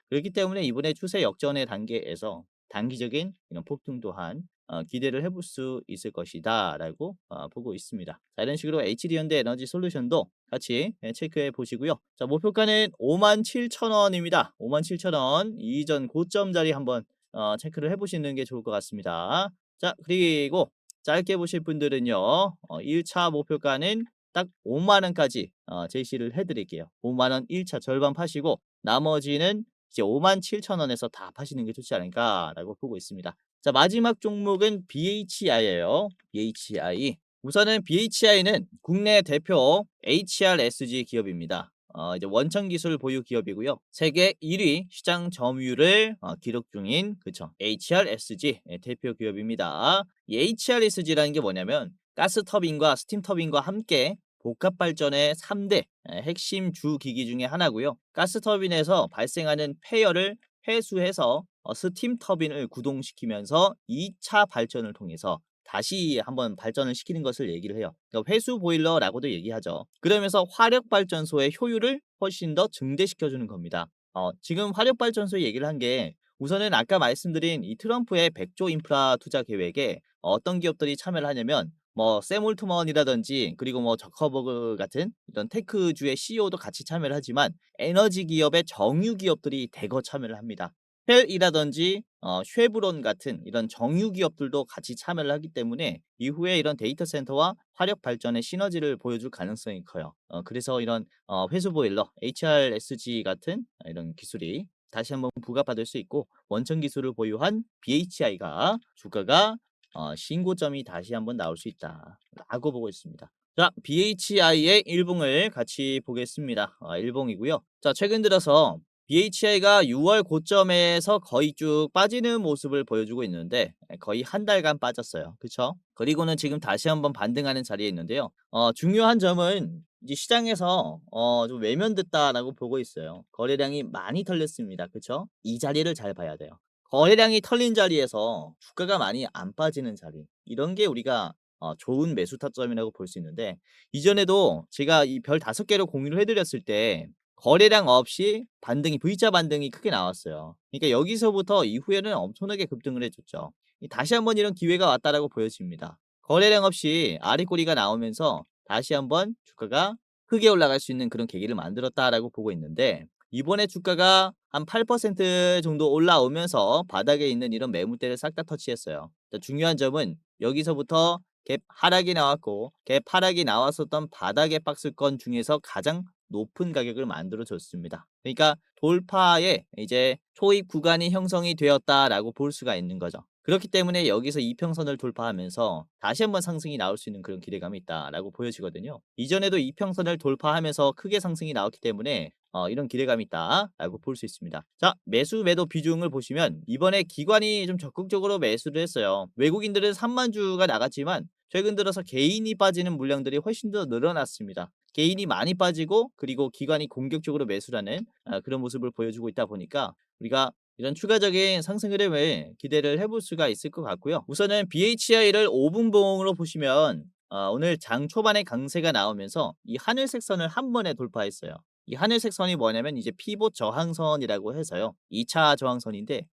그렇기 때문에 이번에 추세 역전의 단계에서 단기적인 이런 폭등 또한 기대를 해볼 수 있을 것이다 라고 보고 있습니다. 자, 이런 식으로 HD현대 에너지 솔루션도 같이 체크해 보시고요. 자, 목표가는 57,000원입니다. 57,000원 이전 고점 자리 한번 체크를 해보시는 게 좋을 것 같습니다. 자, 그리고 짧게 보실 분들은요. 1차 목표가는 딱 5만 원까지 제시를 해드릴게요. 5만 원 1차 절반 파시고 나머지는 이제 57,000원에서 다 파시는 게 좋지 않을까라고 보고 있습니다. 자, 마지막 종목은 BHI예요. BHI. 우선은 BHI는 국내 대표 HRSG 기업입니다. 이제 원천 기술 보유 기업이고요. 세계 1위 시장 점유율을 기록 중인 그쵸 HRSG 대표 기업입니다. 이 HRSG라는 게 뭐냐면 가스 터빈과 스팀 터빈과 함께 복합 발전의 3대 핵심 주 기기 중에 하나고요. 가스 터빈에서 발생하는 폐열을 회수해서 스팀 터빈을 구동시키면서 2차 발전을 통해서 다시 한번 발전을 시키는 것을 얘기를 해요. 그러니까 회수 보일러라고도 얘기하죠. 그러면서 화력 발전소의 효율을 훨씬 더 증대시켜주는 겁니다. 지금 화력 발전소 얘기를 한 게 우선은 아까 말씀드린 이 트럼프의 100조 인프라 투자 계획에 어떤 기업들이 참여를 하냐면 뭐 샘 올트먼이라든지 그리고 뭐 저커버그 같은 이런 테크주의 CEO도 같이 참여를 하지만 에너지 기업의 정유 기업들이 대거 참여를 합니다. 쉘이라든지 쉐브론 같은 이런 정유 기업들도 같이 참여를 하기 때문에 이후에 이런 데이터 센터와 화력 발전의 시너지를 보여줄 가능성이 커요. 그래서 이런 회수 보일러 HRSG 같은 이런 기술이 다시 한번 부각받을 수 있고 원천 기술을 보유한 BHI가 주가가 신고점이 다시 한번 나올 수 있다라고 보고 있습니다. 자, BHI의 일봉을 같이 보겠습니다. 일봉이고요. 자, 최근 들어서 BHI가 6월 고점에서 거의 쭉 빠지는 모습을 보여주고 있는데 거의 한 달간 빠졌어요. 그쵸? 그리고는 지금 다시 한번 반등하는 자리에 있는데요. 중요한 점은 이제 시장에서 좀 외면됐다라고 보고 있어요. 거래량이 많이 털렸습니다. 그쵸? 이 자리를 잘 봐야 돼요. 거래량이 털린 자리에서 주가가 많이 안 빠지는 자리. 이런 게 우리가 좋은 매수 타점이라고 볼 수 있는데 이전에도 제가 이 별 5개로 공유를 해드렸을 때 거래량 없이 반등이 V자 반등이 크게 나왔어요. 그러니까 여기서부터 이후에는 엄청나게 급등을 해줬죠. 다시 한번 이런 기회가 왔다라고 보여집니다. 거래량 없이 아랫꼬리가 나오면서 다시 한번 주가가 크게 올라갈 수 있는 그런 계기를 만들었다라고 보고 있는데 이번에 주가가 한 8% 정도 올라오면서 바닥에 있는 이런 매물대를 싹 다 터치했어요. 중요한 점은 여기서부터 갭 하락이 나왔고 갭 하락이 나왔었던 바닥의 박스권 중에서 가장 높은 가격을 만들어 줬습니다. 그러니까 돌파에 이제 초입 구간이 형성이 되었다라고 볼 수가 있는 거죠. 그렇기 때문에 여기서 이평선을 돌파하면서 다시 한번 상승이 나올 수 있는 그런 기대감이 있다라고 보여지거든요. 이전에도 이평선을 돌파하면서 크게 상승이 나왔기 때문에 이런 기대감이 있다라고 볼 수 있습니다. 자, 매수 매도 비중을 보시면 이번에 기관이 좀 적극적으로 매수를 했어요. 외국인들은 3만 주가 나갔지만 최근 들어서 개인이 빠지는 물량들이 훨씬 더 늘어났습니다. 개인이 많이 빠지고 그리고 기관이 공격적으로 매수라는 그런 모습을 보여주고 있다 보니까 우리가 이런 추가적인 상승 흐름을 기대를 해볼 수가 있을 것 같고요. 우선은 BHI를 5분봉으로 보시면 오늘 장 초반에 강세가 나오면서 이 하늘색 선을 한 번에 돌파했어요. 이 하늘색 선이 뭐냐면 이제 피봇 저항선이라고 해서요. 2차 저항선인데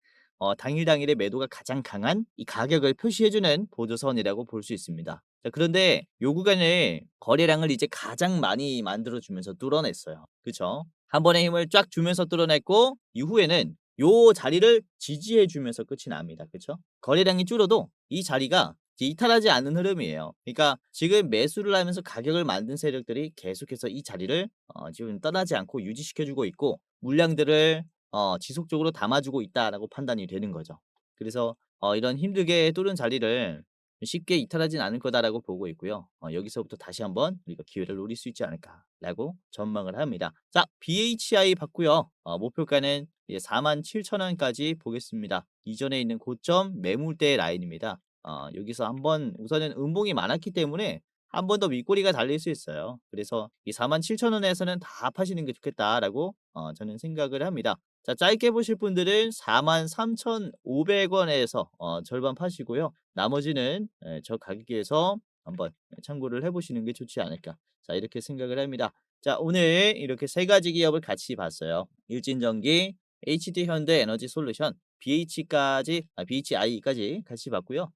당일의 매도가 가장 강한 이 가격을 표시해주는 보조선이라고 볼 수 있습니다. 자, 그런데 요 구간을 거래량을 이제 가장 많이 만들어주면서 뚫어냈어요. 그쵸? 한 번에 힘을 쫙 주면서 뚫어냈고 이후에는 요 자리를 지지해주면서 끝이 납니다. 그쵸? 거래량이 줄어도 이 자리가 이제 이탈하지 않는 흐름이에요. 그러니까 지금 매수를 하면서 가격을 만든 세력들이 계속해서 이 자리를 지금 떠나지 않고 유지시켜주고 있고 물량들을 지속적으로 담아주고 있다라고 판단이 되는 거죠. 그래서 이런 힘들게 뚫은 자리를 쉽게 이탈하진 않을 거다라고 보고 있고요. 여기서부터 다시 한번 우리가 기회를 노릴 수 있지 않을까라고 전망을 합니다. 자, BHI 봤고요. 목표가는 47,000원까지 보겠습니다. 이전에 있는 고점 매물대 라인입니다. 여기서 한번 우선은 음봉이 많았기 때문에 한 번 더 윗꼬리가 달릴 수 있어요. 그래서 이 47,000원에서는 다 파시는 게 좋겠다라고 저는 생각을 합니다. 자, 짧게 보실 분들은 43,500원에서 절반 파시고요. 나머지는 저 가격에서 한번 참고를 해 보시는 게 좋지 않을까. 자, 이렇게 생각을 합니다. 자, 오늘 이렇게 세 가지 기업을 같이 봤어요. 일진전기, HD현대에너지솔루션, BHI까지 같이 봤고요.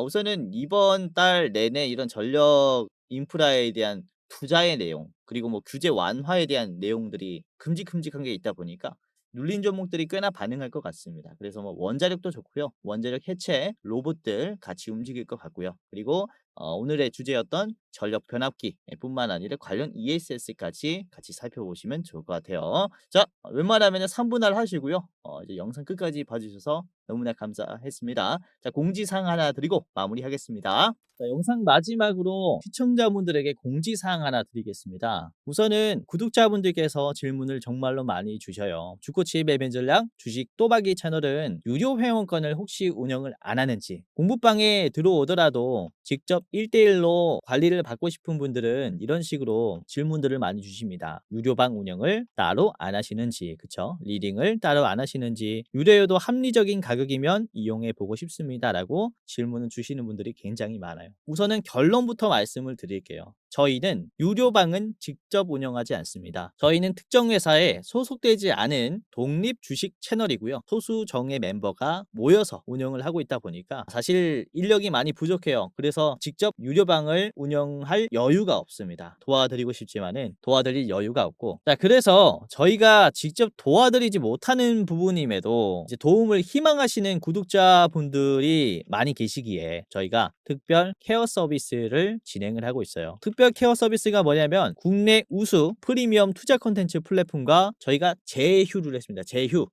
우선은 이번 달 내내 이런 전력 인프라에 대한 투자의 내용, 그리고 뭐 규제 완화에 대한 내용들이 큼직큼직한 게 있다 보니까 눌린 종목들이 꽤나 반응할 것 같습니다. 그래서 뭐 원자력도 좋고요. 원자력 해체, 로봇들 같이 움직일 것 같고요. 그리고 오늘의 주제였던 전력 변압기 뿐만 아니라 관련 ESS까지 같이 살펴보시면 좋을 것 같아요. 자, 웬만하면 3분할 하시고요. 이제 영상 끝까지 봐주셔서 너무나 감사했습니다. 자, 공지사항 하나 드리고 마무리하겠습니다. 자, 영상 마지막으로 시청자분들에게 공지사항 하나 드리겠습니다. 우선은 구독자분들께서 질문을 정말로 많이 주셔요. 주코치 매매 전략 주식 또박이 채널은 유료 회원권을 혹시 운영을 안 하는지, 공부방에 들어오더라도 직접 1대1로 관리를 받고 싶은 분들은 이런 식으로 질문들을 많이 주십니다. 유료방 운영을 따로 안 하시는지, 그쵸? 리딩을 따로 안 하시는지, 유료여도 합리적인 가격이면 이용해 보고 싶습니다라고 질문을 주시는 분들이 굉장히 많아요. 우선은 결론부터 말씀을 드릴게요. 저희는 유료방은 직접 운영하지 않습니다. 저희는 특정 회사에 소속되지 않은 독립 주식 채널이고요. 소수 정예 멤버가 모여서 운영을 하고 있다 보니까 사실 인력이 많이 부족해요. 그래서 직접 유료방을 운영할 여유가 없습니다. 도와드리고 싶지만은 도와드릴 여유가 없고, 자, 그래서 저희가 직접 도와드리지 못하는 부분임에도 이제 도움을 희망하시는 구독자분들이 많이 계시기에 저희가 특별 케어 서비스를 진행을 하고 있어요. 특별 케어 서비스가 뭐냐면 국내 우수 프리미엄 투자 콘텐츠 플랫폼과 저희가 제휴를 했습니다.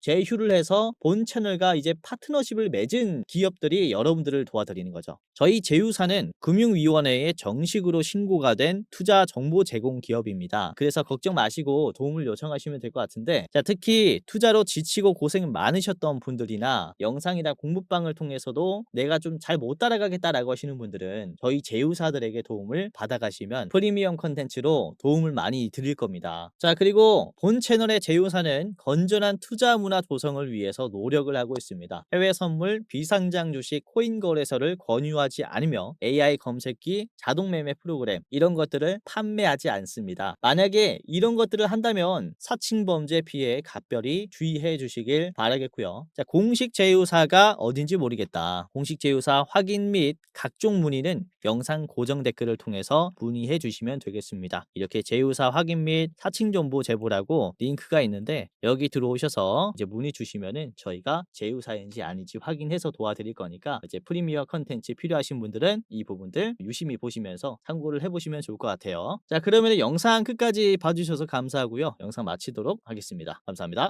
제휴를 해서 본 채널과 이제 파트너십을 맺은 기업들이 여러분들을 도와드리는 거죠. 저희 제휴사는 금융위원회에 정식으로 신고가 된 투자 정보 제공 기업입니다. 그래서 걱정 마시고 도움을 요청하시면 될 것 같은데, 자, 특히 투자로 지치고 고생 많으셨던 분들이나 영상이나 공부방을 통해서도 내가 좀 잘 못 따라가겠다라고 하시는 분들은 저희 제휴사들에게 도움을 받아가시면 프리미엄 컨텐츠로 도움을 많이 드릴 겁니다. 자, 그리고 본 채널의 제휴사는 건전한 투자 문화 조성을 위해서 노력을 하고 있습니다. 해외 선물, 비상장 주식, 코인 거래소를 권유하지 않으며 AI 검색기, 자동 매매 프로그램 이런 것들을 판매하지 않습니다. 만약에 이런 것들을 한다면 사칭 범죄 피해에 각별히 주의해 주시길 바라겠고요. 자, 공식 제휴사가 어딘지 모르겠다. 공식 제휴사 확인 및 각종 문의는 영상 고정 댓글을 통해서 문의해 주시면 되겠습니다. 이렇게 제휴사 확인 및 사칭 정보 제보라고 링크가 있는데 여기 들어오셔서 이제 문의 주시면은 저희가 제휴사인지 아닌지 확인해서 도와드릴 거니까 이제 프리미어 컨텐츠 필요하신 분들은 이 부분들 유심히 보시면서 참고를 해보시면 좋을 것 같아요. 자, 그러면 영상 끝까지 봐주셔서 감사하고요. 영상 마치도록 하겠습니다. 감사합니다.